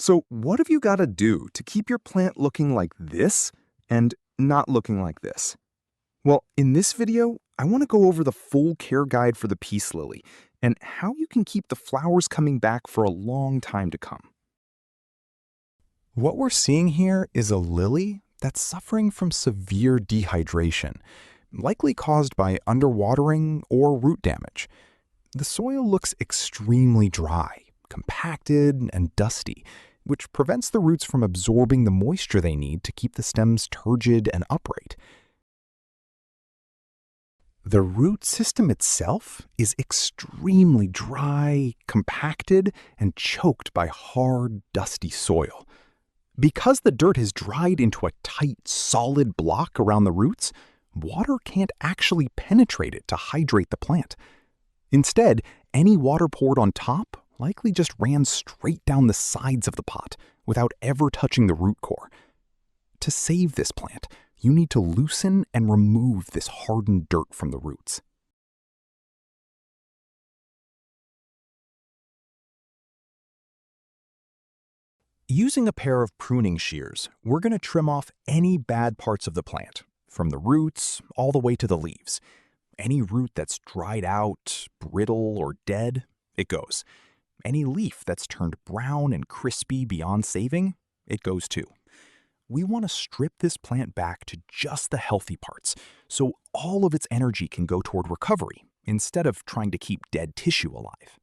So what have you got to do to keep your plant looking like this and not looking like this? Well, in this video, I want to go over the full care guide for the peace lily and how you can keep the flowers coming back for a long time to come. What we're seeing here is a lily that's suffering from severe dehydration, likely caused by underwatering or root damage. The soil looks extremely dry, compacted, and dusty, which prevents the roots from absorbing the moisture they need to keep the stems turgid and upright. The root system itself is extremely dry, compacted, and choked by hard, dusty soil. Because the dirt has dried into a tight, solid block around the roots, water can't actually penetrate it to hydrate the plant. Instead, any water poured on top likely just ran straight down the sides of the pot without ever touching the root core. To save this plant, you need to loosen and remove this hardened dirt from the roots. Using a pair of pruning shears, we're going to trim off any bad parts of the plant, from the roots all the way to the leaves. Any root that's dried out, brittle, or dead, it goes. Any leaf that's turned brown and crispy beyond saving, it goes too. We want to strip this plant back to just the healthy parts, so all of its energy can go toward recovery, instead of trying to keep dead tissue alive.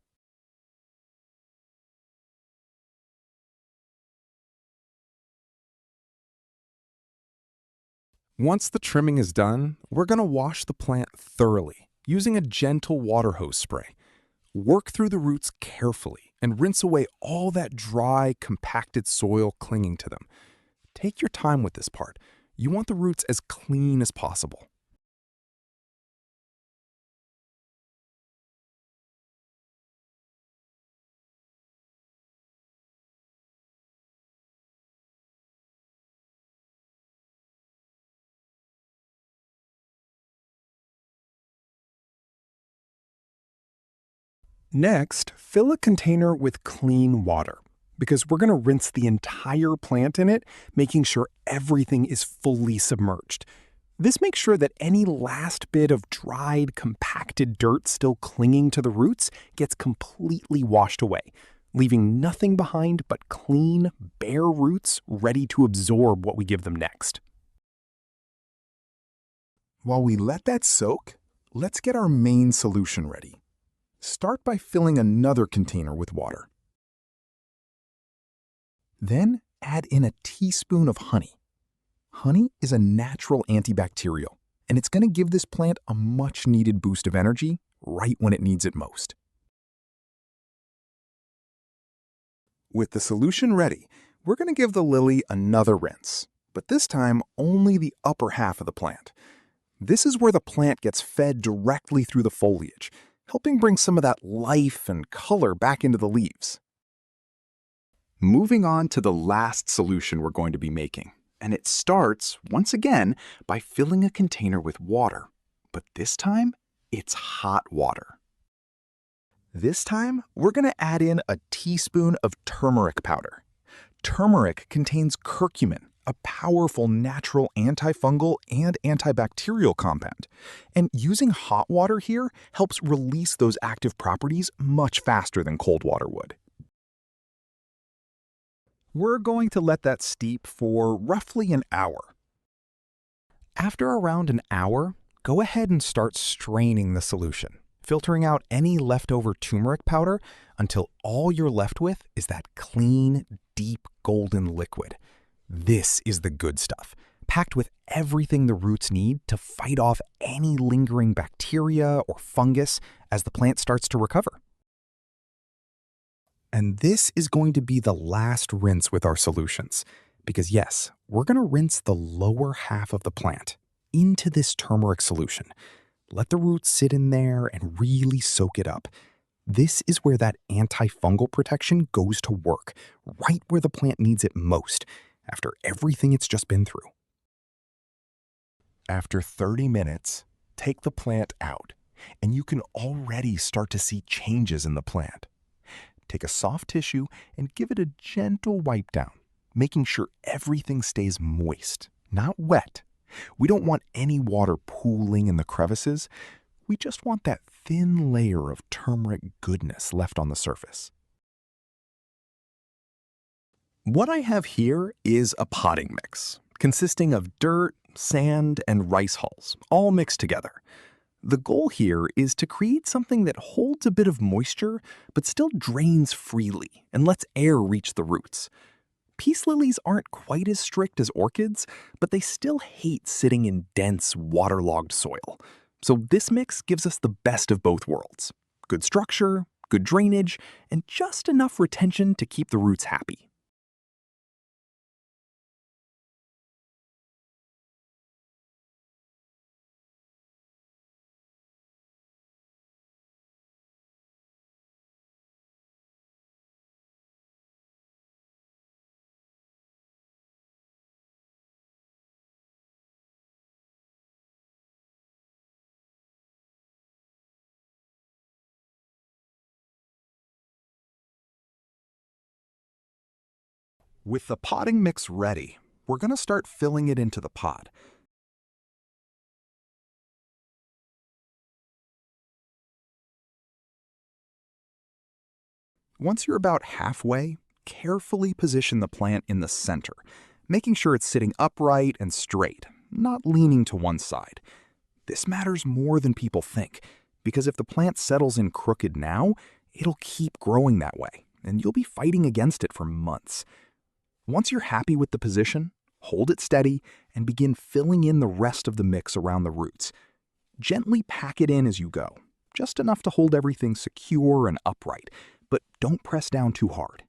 Once the trimming is done, we're going to wash the plant thoroughly, using a gentle water hose spray. Work through the roots carefully and rinse away all that dry, compacted soil clinging to them. Take your time with this part. You want the roots as clean as possible. Next, fill a container with clean water, because we're going to rinse the entire plant in it, making sure everything is fully submerged. This makes sure that any last bit of dried, compacted dirt still clinging to the roots gets completely washed away, leaving nothing behind but clean, bare roots ready to absorb what we give them next. While we let that soak, let's get our main solution ready. Start by filling another container with water. Then add in a teaspoon of honey. Honey is a natural antibacterial, and it's going to give this plant a much-needed boost of energy right when it needs it most. With the solution ready, we're going to give the lily another rinse, but this time only the upper half of the plant. This is where the plant gets fed directly through the foliage, helping bring some of that life and color back into the leaves. Moving on to the last solution we're going to be making, and it starts, once again, by filling a container with water, but this time, it's hot water. This time, we're going to add in a teaspoon of turmeric powder. Turmeric contains curcumin, a powerful natural antifungal and antibacterial compound. And using hot water here helps release those active properties much faster than cold water would. We're going to let that steep for roughly an hour. After around an hour, go ahead and start straining the solution, filtering out any leftover turmeric powder until all you're left with is that clean, deep golden liquid. This is the good stuff, packed with everything the roots need to fight off any lingering bacteria or fungus as the plant starts to recover. And this is going to be the last rinse with our solutions, because yes, we're going to rinse the lower half of the plant into this turmeric solution. Let the roots sit in there and really soak it up. This is where that antifungal protection goes to work, right where the plant needs it most, after everything it's just been through. After 30 minutes, take the plant out, and you can already start to see changes in the plant. take a soft tissue and give it a gentle wipe down, making sure everything stays moist, not wet. We don't want any water pooling in the crevices. We just want that thin layer of turmeric goodness left on the surface. What I have here is a potting mix, consisting of dirt, sand, and rice hulls, all mixed together. The goal here is to create something that holds a bit of moisture, but still drains freely and lets air reach the roots. Peace lilies aren't quite as strict as orchids, but they still hate sitting in dense, waterlogged soil. So this mix gives us the best of both worlds. Good structure, good drainage, and just enough retention to keep the roots happy. With the potting mix ready, we're going to start filling it into the pot. Once you're about halfway, carefully position the plant in the center, making sure it's sitting upright and straight, not leaning to one side. This matters more than people think, because if the plant settles in crooked now, it'll keep growing that way, and you'll be fighting against it for months. Once you're happy with the position, hold it steady and begin filling in the rest of the mix around the roots. Gently pack it in as you go, just enough to hold everything secure and upright, but don't press down too hard.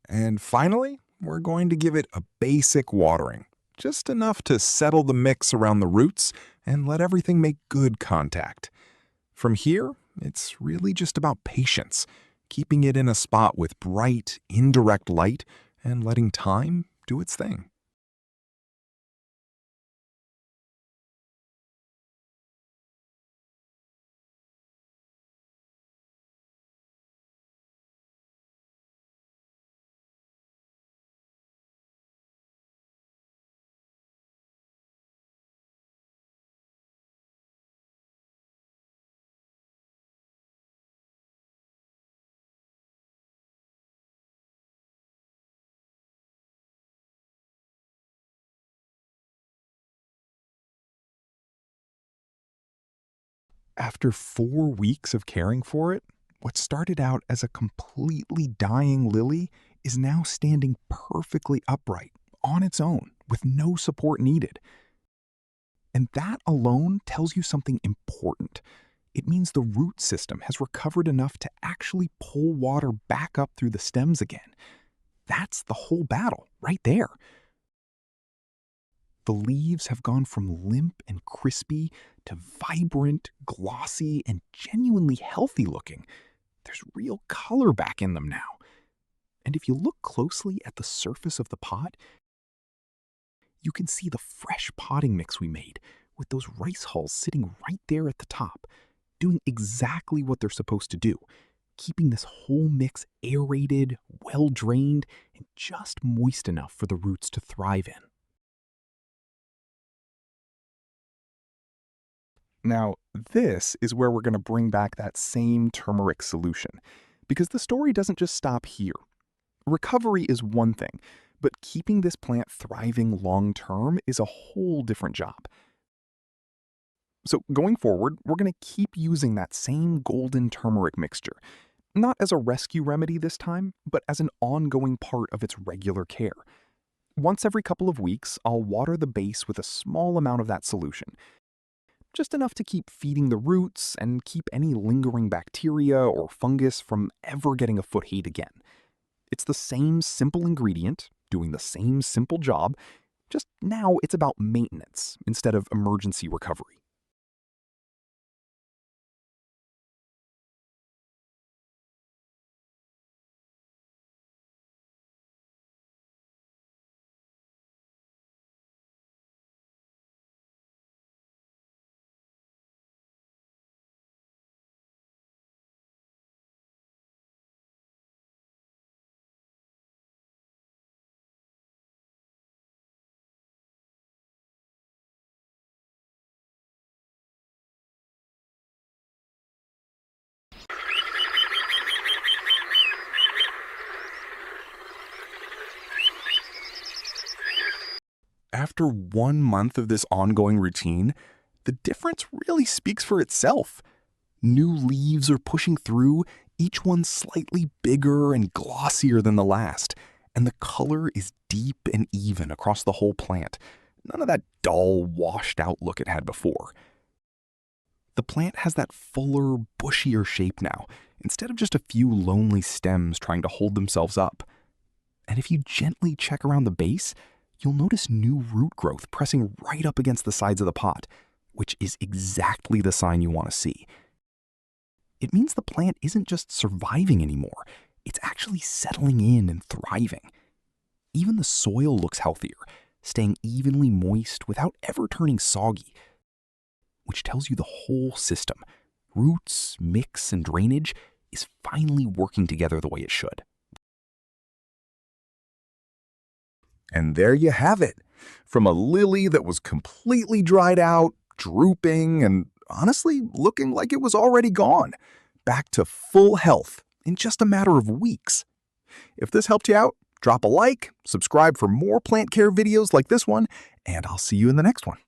And finally, we're going to give it a basic watering, just enough to settle the mix around the roots and let everything make good contact. From here, it's really just about patience, keeping it in a spot with bright, indirect light and letting time do its thing. After 4 weeks of caring for it, what started out as a completely dying lily is now standing perfectly upright on its own with no support needed. And that alone tells you something important. It means the root system has recovered enough to actually pull water back up through the stems again. That's the whole battle right there. The leaves have gone from limp and crispy to vibrant, glossy, and genuinely healthy looking. There's real color back in them now. And if you look closely at the surface of the pot, you can see the fresh potting mix we made with those rice hulls sitting right there at the top, doing exactly what they're supposed to do, keeping this whole mix aerated, well drained, and just moist enough for the roots to thrive in. Now, this is where we're going to bring back that same turmeric solution, because the story doesn't just stop here. Recovery is one thing, but keeping this plant thriving long term is a whole different job. So, going forward, we're going to keep using that same golden turmeric mixture, not as a rescue remedy this time, but as an ongoing part of its regular care. Once every couple of weeks, I'll water the base with a small amount of that solution. just enough to keep feeding the roots and keep any lingering bacteria or fungus from ever getting a foothold again. It's the same simple ingredient, doing the same simple job, just now it's about maintenance instead of emergency recovery. After 1 month of this ongoing routine, the difference really speaks for itself. New leaves are pushing through, each one slightly bigger and glossier than the last, and the color is deep and even across the whole plant. None of that dull, washed out look it had before. The plant has that fuller, bushier shape now, instead of just a few lonely stems trying to hold themselves up. And if you gently check around the base, you'll notice new root growth pressing right up against the sides of the pot, which is exactly the sign you want to see. It means the plant isn't just surviving anymore, it's actually settling in and thriving. Even the soil looks healthier, staying evenly moist without ever turning soggy, which tells you the whole system, roots, mix, and drainage, is finally working together the way it should. And there you have it. From a lily that was completely dried out, drooping, and honestly looking like it was already gone, back to full health in just a matter of weeks. If this helped you out, drop a like, subscribe for more plant care videos like this one, and I'll see you in the next one.